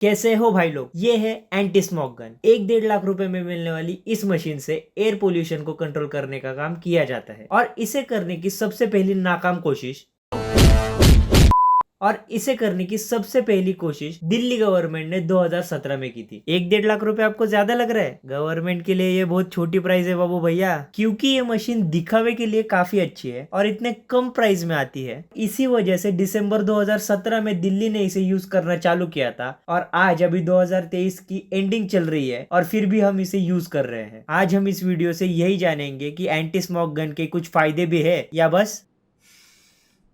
कैसे हो भाई लोग। ये है एंटी स्मॉग गन। 1-1.5 लाख रुपए में मिलने वाली इस मशीन से एयर पोल्यूशन को कंट्रोल करने का काम किया जाता है और इसे करने की सबसे पहली नाकाम कोशिश दिल्ली गवर्नमेंट ने 2017 में की थी। 1-1.5 लाख रुपए आपको ज्यादा लग रहा है? गवर्नमेंट के लिए ये बहुत छोटी प्राइस है बाबू भैया, क्योंकि ये मशीन दिखावे के लिए काफी अच्छी है और इतने कम प्राइस में आती है। इसी वजह से दिसंबर 2017 में दिल्ली ने इसे यूज करना चालू किया था और आज अभी 2023 की एंडिंग चल रही है और फिर भी हम इसे यूज कर रहे हैं। आज हम इस वीडियो से यही जानेंगे कि एंटी स्मॉग गन के कुछ फायदे भी है या बस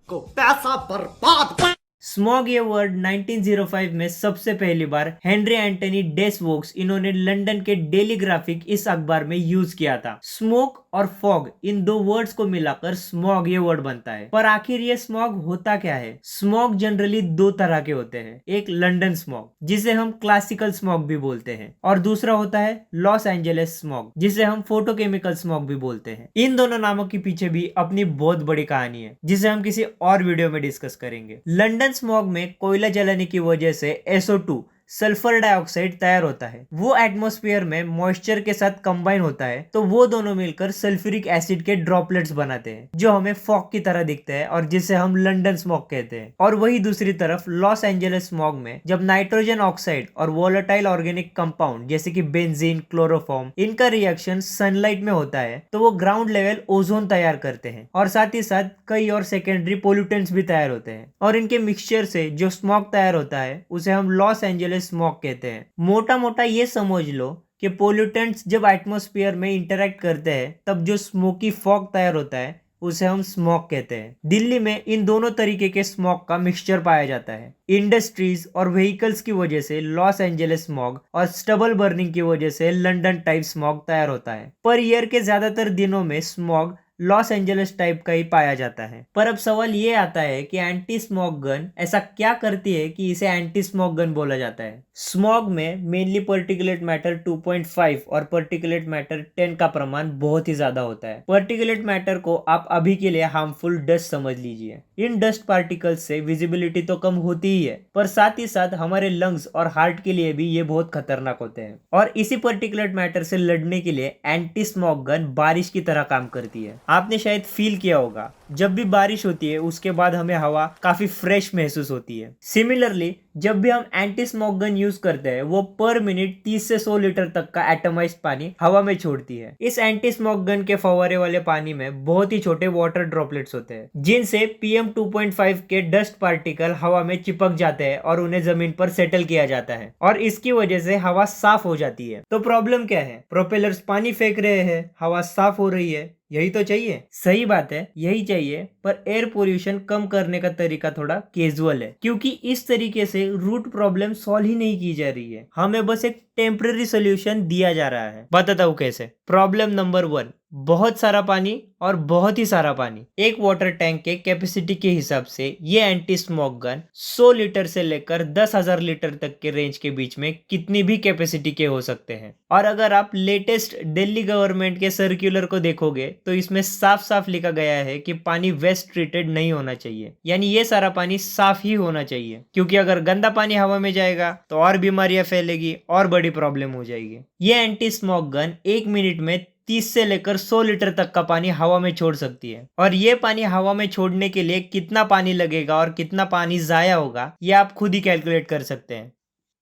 को पैसा बर्बाद। स्मॉग ये वर्ड 1905 में सबसे पहली बार हेनरी एंटनी डेसवोक्स इन्होंने लंदन के डेली ग्राफिक इस अखबार में यूज किया था। स्मोक और फॉग इन दो वर्ड्स को मिलाकर स्मॉग ये वर्ड बनता है। पर आखिर ये स्मॉग होता क्या है? स्मॉग जनरली दो तरह के होते हैं। एक लंदन स्मॉग जिसे हम क्लासिकल स्मॉग भी बोलते हैं और दूसरा होता है लॉस एंजलिस स्मॉग जिसे हम फोटोकेमिकल स्मॉग भी बोलते हैं। इन दोनों नामों के पीछे भी अपनी बहुत बड़ी कहानी है जिसे हम किसी और वीडियो में डिस्कस करेंगे। लंदन स्मॉग में कोयला जलाने की वजह से SO2 सल्फर डाइऑक्साइड तैयार होता है। वो एटमॉस्फेयर में मॉइस्चर के साथ कंबाइन होता है तो वो दोनों मिलकर सल्फ्यूरिक एसिड के ड्रॉपलेट्स बनाते हैं जो हमें फॉग की तरह दिखते हैं और जिसे हम लंदन स्मॉग कहते हैं। और वही दूसरी तरफ लॉस एंजलिस स्मॉग में जब नाइट्रोजन ऑक्साइड और वोलेटाइल ऑर्गेनिक कंपाउंड जैसे कि बेंजीन, क्लोरोफॉर्म इनका रिएक्शन सनलाइट में होता है तो वो ग्राउंड लेवल ओजोन तैयार करते हैं और साथ ही साथ कई और सेकेंडरी पोल्यूटेंट्स भी तैयार होते हैं और इनके मिक्सचर से जो स्मॉग तैयार होता है उसे हम लॉस एंजलिस स्मॉग कहते हैं। मोटा मोटा ये समझ लो कि पोल्यूटेंट्स जब एटमॉस्फेयर में इंटरेक्ट करते हैं तब जो स्मोकी फॉग तैयार होता है उसे हम स्मॉग कहते हैं। दिल्ली में इन दोनों तरीके के स्मॉग का मिक्सचर पाया जाता है। इंडस्ट्रीज और व्हीकल्स की वजह से लॉस एंजलिस स्मॉग और स्टबल बर्निंग की वजह से लंदन टाइप स्मॉग तैयार होता है। पर ईयर के ज्यादातर दिनों में स्मॉग लॉस एंजलिस टाइप का ही पाया जाता है। पर अब सवाल ये आता है कि एंटी स्मॉग गन ऐसा क्या करती है कि इसे एंटी स्मॉग गन बोला जाता है? स्मॉग में मेनली पर्टिकुलेट मैटर 2.5 और पर्टिकुलेट मैटर 10 का प्रमाण बहुत ही ज्यादा होता है। पर्टिकुलेट मैटर को आप अभी के लिए हार्मफुल डस्ट समझ लीजिए। इन डस्ट पार्टिकल्स से विजिबिलिटी तो कम होती ही है पर साथ ही साथ हमारे लंग्स और हार्ट के लिए भी ये बहुत खतरनाक होते हैं। और इसी पर्टिकुलेट मैटर से लड़ने के लिए एंटी स्मॉग गन बारिश की तरह काम करती है। आपने शायद फील किया होगा जब भी बारिश होती है उसके बाद हमें हवा काफी फ्रेश महसूस होती है। सिमिलरली जब भी हम एंटी स्मॉग गन यूज करते हैं वो पर मिनट 30 से 100 लीटर तक का एटमाइज्ड पानी हवा में छोड़ती है। इस एंटी स्मॉग गन के फव्वारे वाले पानी में बहुत ही छोटे वाटर ड्रॉपलेट्स होते हैं जिनसे PM 2.5 के डस्ट पार्टिकल हवा में चिपक जाते हैं और उन्हें जमीन पर सेटल किया जाता है और इसकी वजह से हवा साफ हो जाती है। तो प्रॉब्लम क्या है? प्रोपेलर्स पानी फेंक रहे हैं, हवा साफ हो रही है, यही तो चाहिए। सही बात है, यही चाहिए। पर एयर पोल्यूशन कम करने का तरीका थोड़ा कैजुअल है क्योंकि इस तरीके से रूट प्रॉब्लम सॉल्व ही नहीं की जा रही है, हमें बस एक टेम्पररी सॉल्यूशन दिया जा रहा है। बताता हूँ कैसे। प्रॉब्लम नंबर 1, बहुत सारा पानी और बहुत ही सारा पानी। एक वाटर टैंक के कैपेसिटी के हिसाब से ये एंटी स्मॉग गन 100 लीटर से लेकर 10,000 लीटर तक के रेंज के बीच में कितनी भी कैपेसिटी के हो सकते हैं। और अगर आप लेटेस्ट दिल्ली गवर्नमेंट के सर्कुलर को देखोगे तो इसमें साफ साफ लिखा गया है कि पानी वेस्ट ट्रीटेड नहीं होना चाहिए, यानी ये सारा पानी साफ ही होना चाहिए क्योंकि अगर गंदा पानी हवा में जाएगा तो और बीमारियां फैलेगी और बड़ी प्रॉब्लम हो जाएगी। ये एंटी स्मॉग गन 1 मिनट में 30 से लेकर 100 लीटर तक का पानी हवा में छोड़ सकती है और ये पानी हवा में छोड़ने के लिए कितना पानी लगेगा और कितना पानी जाया होगा ये आप खुद ही कैलकुलेट कर सकते हैं।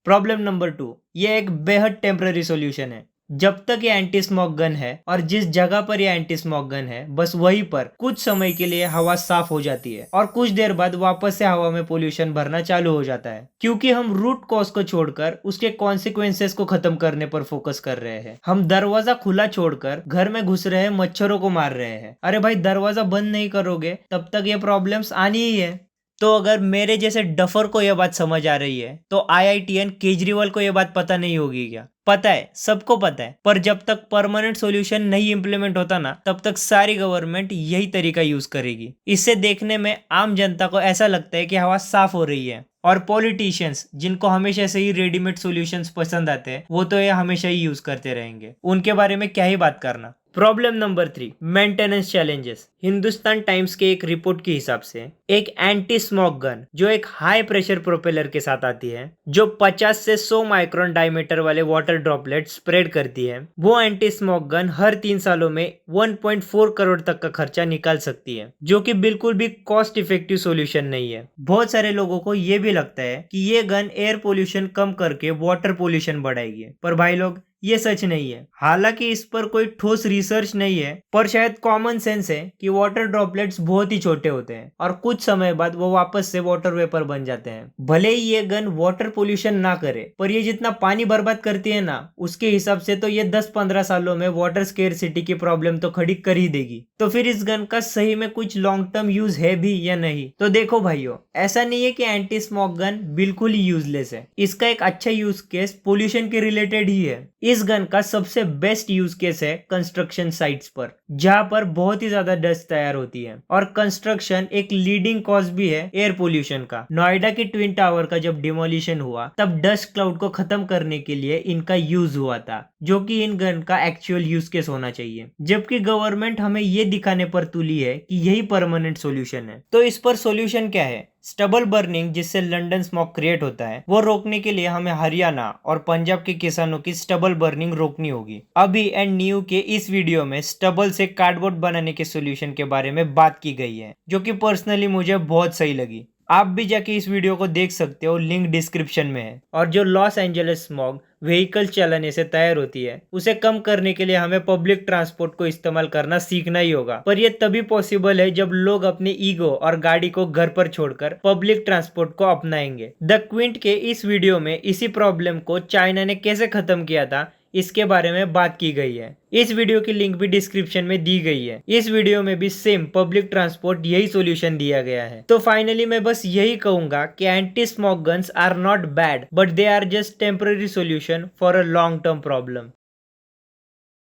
प्रॉब्लम नंबर 2, ये एक बेहद टेम्पररी सॉल्यूशन है। जब तक ये एंटी स्मॉग गन है और जिस जगह पर ये एंटी स्मॉग गन है बस वहीं पर कुछ समय के लिए हवा साफ हो जाती है और कुछ देर बाद वापस से हवा में पोल्यूशन भरना चालू हो जाता है क्योंकि हम रूट कॉज को छोड़कर उसके कॉन्सिक्वेंसेस को खत्म करने पर फोकस कर रहे हैं। हम दरवाजा खुला छोड़कर घर में घुस रहे मच्छरों को मार रहे हैं। अरे भाई, दरवाजा बंद नहीं करोगे तब तक ये प्रॉब्लम्स आनी ही है। तो अगर मेरे जैसे डफर को यह बात समझ आ रही है तो IITN केजरीवाल को यह बात पता नहीं होगी क्या? पता है, सबको पता है। पर जब तक परमानेंट सॉल्यूशन नहीं इंप्लीमेंट होता ना तब तक सारी गवर्नमेंट यही तरीका यूज करेगी। इससे देखने में आम जनता को ऐसा लगता है कि हवा साफ हो रही है और पॉलिटिशियंस जिनको हमेशा से ही रेडीमेड सॉल्यूशंस पसंद आते हैं वो तो ये हमेशा ही यूज करते रहेंगे। उनके बारे में क्या ही बात करना। Problem number 3, maintenance challenges. Hindustan times के एक रिपोर्ट के हिसाब से एक एंटी स्मोक गन जो एक हाई प्रेशर प्रोपेलर के साथ आती है, जो 50 से 100 माइक्रोन डायमीटर वाले वाटर ड्रॉपलेट स्प्रेड करती है, वो एंटी स्मोक गन हर 3 सालों में 1.4 करोड़ तक का खर्चा निकाल सकती है, जो कि बिल्कुल भी कॉस्ट इफेक्टिव सॉल्यूशन नहीं है। बहुत सारे लोगों को ये भी लगता है कि ये गन एयर पोल्यूशन कम करके वाटर पोल्यूशन बढ़ाएगी, पर भाई लोग ये सच नहीं है। हालांकि इस पर कोई ठोस रिसर्च नहीं है, पर शायद कॉमन सेंस है कि वाटर ड्रॉपलेट्स बहुत ही छोटे होते हैं और कुछ समय बाद वो वापस से वाटर वेपर बन जाते हैं। भले ही ये गन वाटर पोल्यूशन ना करे, पर ये जितना पानी बर्बाद करती है ना, उसके हिसाब से तो ये 10-15 सालों में वाटर स्केर्सिटी की प्रॉब्लम तो खड़ी कर ही देगी। तो फिर इस गन का सही में कुछ लॉन्ग टर्म यूज है भी या नहीं? तो देखो भाइयों, ऐसा नहीं है कि एंटी स्मोक गन बिल्कुल ही यूजलेस है। इसका एक अच्छा यूज केस पोल्यूशन के रिलेटेड ही है। इस गन का सबसे बेस्ट यूज केस है कंस्ट्रक्शन साइट्स पर, जहां पर बहुत ही ज्यादा डस्ट तैयार होती है और कंस्ट्रक्शन एक लीडिंग कॉज भी है एयर पोल्यूशन का। नोएडा की ट्विन टावर का जब डिमोलिशन हुआ, तब डस्ट क्लाउड को खत्म करने के लिए इनका यूज हुआ था, जो कि इन गन का एक्चुअल यूज केस होना चाहिए। जबकि गवर्नमेंट हमें ये दिखाने पर तुली है कि यही परमानेंट सॉल्यूशन है। तो इस पर सॉल्यूशन क्या है? स्टबल बर्निंग, जिससे लंडन स्मोक क्रिएट होता है, वो रोकने के लिए हमें हरियाणा और पंजाब के किसानों की स्टबल बर्निंग रोकनी होगी। अभी एंड न्यू के इस वीडियो में स्टबल से कार्डबोर्ड बनाने के सॉल्यूशन के बारे में बात की गई है, जो कि पर्सनली मुझे बहुत सही लगी। आप भी जाके इस वीडियो को देख सकते हो, लिंक डिस्क्रिप्शन में है। और जो लॉस एंजलिस स्मॉग व्हीकल चलाने से तैयार होती है, उसे कम करने के लिए हमें पब्लिक ट्रांसपोर्ट को इस्तेमाल करना सीखना ही होगा। पर यह तभी पॉसिबल है जब लोग अपने ईगो और गाड़ी को घर पर छोड़कर पब्लिक ट्रांसपोर्ट को अपनाएंगे। द क्विंट के इस वीडियो में इसी प्रॉब्लम को चाइना ने कैसे खत्म किया था, इसके बारे में बात की गई है। इस वीडियो की लिंक भी डिस्क्रिप्शन में दी गई है। इस वीडियो में भी सेम पब्लिक ट्रांसपोर्ट यही सॉल्यूशन दिया गया है। तो फाइनली मैं बस यही कहूंगा कि anti smoke guns are not bad, but they are just temporary solution for a long term problem.